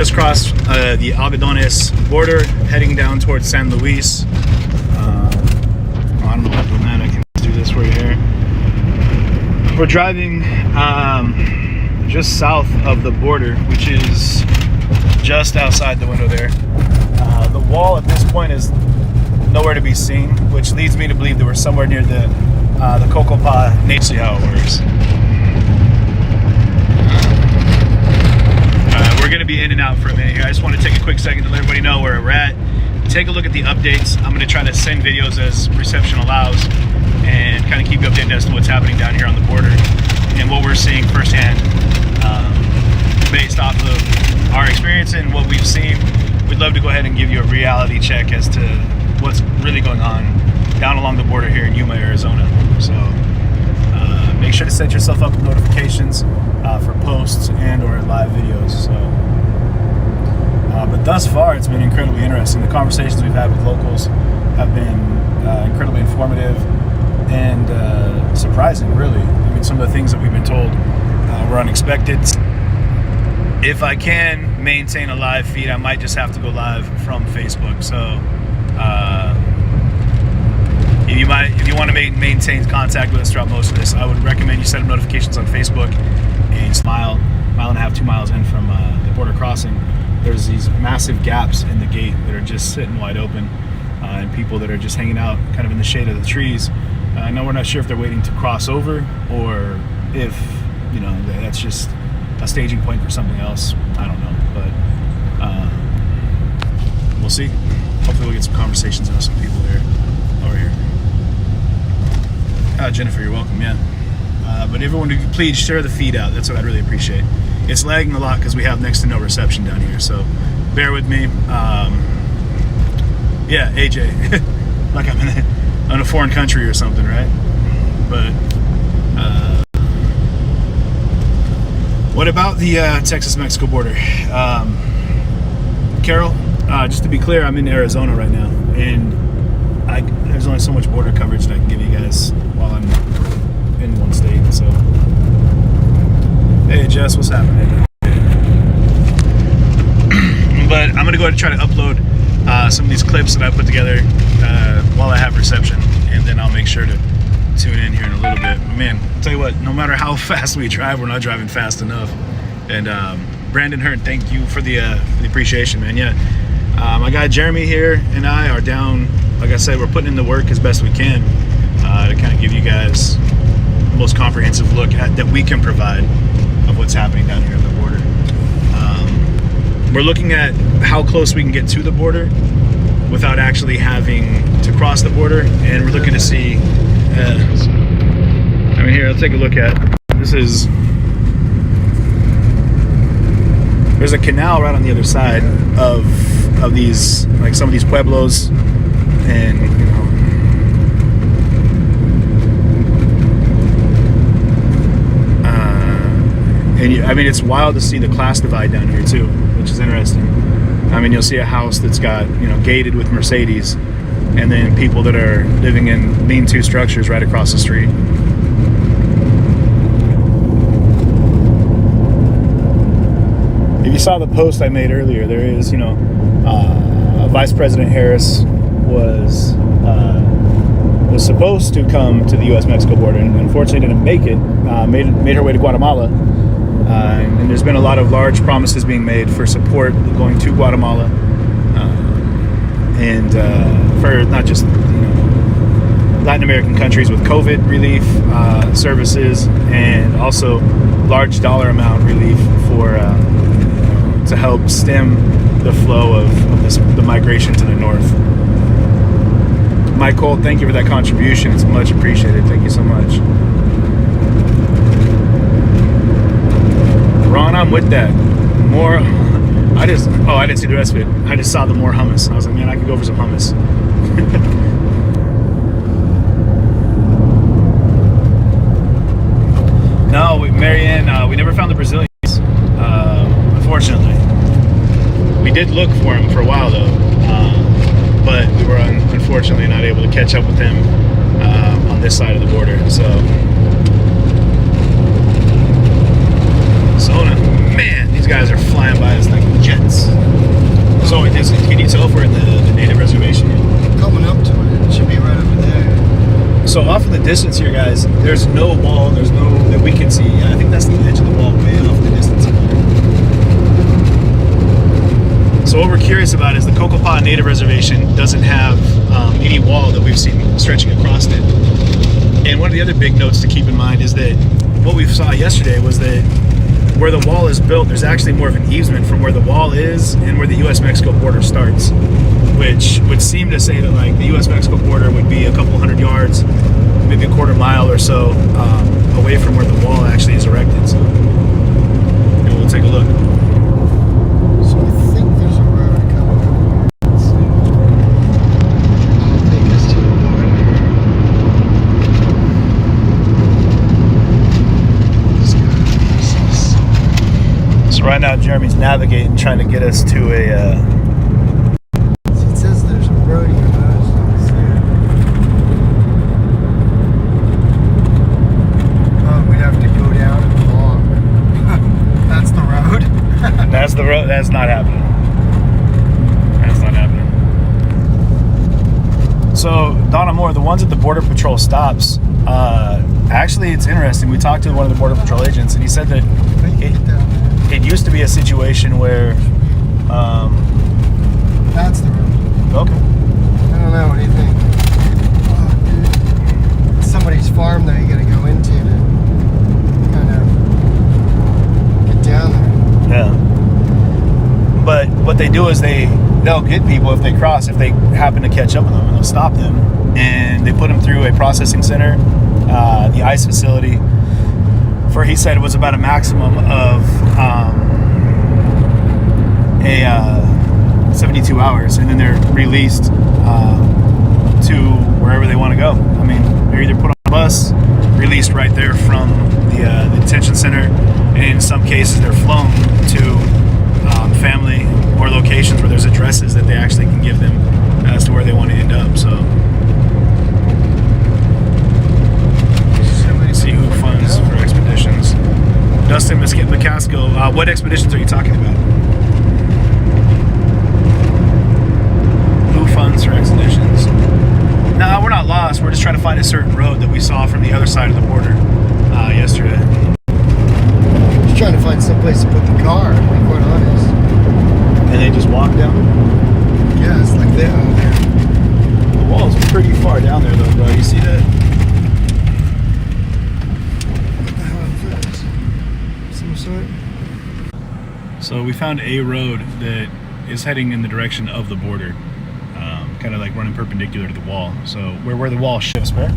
Just crossed the Algodones border, heading down towards San Luis. I don't know about doing that. I can do this for you here. We're driving just south of the border, which is just outside the window there. The wall at this point is nowhere to be seen, which leads me to believe that we're somewhere near the Cocopah Nature. See how it works. We're going to be in and out for a minute here. I just want to take a quick second to let everybody know where we're at. Take a look at the updates. I'm going to try to send videos as reception allows and kind of keep you updated as to what's happening down here on the border and what we're seeing firsthand based off of our experience and what we've seen. We'd love to go ahead and give you a reality check as to what's really going on down along the border here in Yuma, Arizona. So make sure to set yourself up with notifications for posts and or live videos. So, but thus far, it's been incredibly interesting. The conversations we've had with locals have been incredibly informative and surprising, really. I mean, some of the things that we've been told were unexpected. If I can maintain a live feed, I might just have to go live from Facebook. So if you want to maintain contact with us throughout most of this, I would recommend you set up notifications on Facebook. And mile and a half, 2 miles in from the border crossing, there's these massive gaps in the gate that are just sitting wide open, and people that are just hanging out kind of in the shade of the trees. I know we're not sure if they're waiting to cross over or if, you know, that's just a staging point for something else. I don't know, but we'll see. Hopefully we'll get some conversations with some people there over here. Jennifer, you're welcome. Yeah. But everyone, please share the feed out. That's what I'd really appreciate. It's lagging a lot because we have next to no reception down here, so bear with me. Yeah, AJ, like I'm in a foreign country or something, right? But what about the Texas-Mexico border? Carol, just to be clear, I'm in Arizona right now, and there's only so much border coverage that I can give you guys while I'm in one state. So, hey Jess, what's happening? But I'm gonna go ahead and try to upload some of these clips that I put together while I have reception, and then I'll make sure to tune in here in a little bit. Man, I'll tell you what, no matter how fast we drive, we're not driving fast enough. And Brandon Hearn, thank you for the appreciation, man. Yeah, my guy Jeremy here and I are down. Like I said, we're putting in the work as best we can to kind of give you guys the most comprehensive look that we can provide of what's happening down here at the border. We're looking at how close we can get to the border without actually having to cross the border, and we're looking to see. I mean, here, I'll take a look at. There's a canal right on the other side of these, like some of these pueblos, and you know. And I mean, it's wild to see the class divide down here too, which is interesting. I mean, you'll see a house that's got, you know, gated with Mercedes, and then people that are living in lean-to structures right across the street. If you saw the post I made earlier, there is, you know, Vice President Harris was supposed to come to the U.S.-Mexico border, and unfortunately didn't make it. Made her way to Guatemala. And there's been a lot of large promises being made for support going to Guatemala, and for not just, you know, Latin American countries with COVID relief services, and also large dollar amount relief for to help stem the flow of the migration to the north. Michael, thank you for that contribution. It's much appreciated. Thank you so much. Ron, I'm with that. More, I didn't see the rest of it. I just saw the more hummus. I was like, man, I could go for some hummus. No, Marianne, we never found the Brazilians, unfortunately. We did look for them for a while, though, but we were unfortunately not able to catch up with them on this side of the border. So, man, these guys are flying by us like jets. Can you tell if we're in the native reservation? Coming up to it. It should be right over there. So off in the distance here, guys, there's no wall. There's no that we can see. I think that's the edge of the wall way off in the distance. So what we're curious about is the Cocopah Native Reservation doesn't have any wall that we've seen stretching across it. And one of the other big notes to keep in mind is that what we saw yesterday was that where the wall is built, there's actually more of an easement from where the wall is and where the U.S.-Mexico border starts, which would seem to say that like the U.S.-Mexico border would be a couple hundred yards, maybe a quarter mile or so away from where the wall actually is erected. So we'll take a look. So I think there's a road coming up. Let's see. It'll take us to the border. This guy. So right now Jeremy's navigating, trying to get us to a It says there's a road here, but I just don't see it. Oh, we'd have to go down and walk. That's the road. that's the road. That's not happening. That's not happening. So Donna Moore, the ones at the Border Patrol stops, actually it's interesting. We talked to one of the Border Patrol agents and he said that it used to be a situation where That's the road. okay. I don't know. What do you think? Oh, dude. It's somebody's farm that you got to go into to kind of get down there. Yeah. But what they do is they'll get people if they cross, if they happen to catch up with them, and they'll stop them and they put them through a processing center, the ICE facility, for he said it was about a maximum of 72 hours, and then they're released to wherever they want to go. I mean, they're either put on a bus, released right there from the detention center, and in some cases they're flown to family or locations where there's addresses that they actually can give them as to where they want to end up. So let's see who funds for expeditions. Dustin McCaskill, what expeditions are you talking about? Who funds for expeditions? No, we're not lost. We're just trying to find a certain road that we saw from the other side of the border yesterday. Just trying to find some place to put the car, to be quite honest. And they just walk down? Yeah, it's like that out there. The wall's pretty far down there though, bro. You see that? What the hell is this? Some sort? So we found a road that is heading in the direction of the border. Kind of like running perpendicular to the wall. So where the wall shifts, Bear?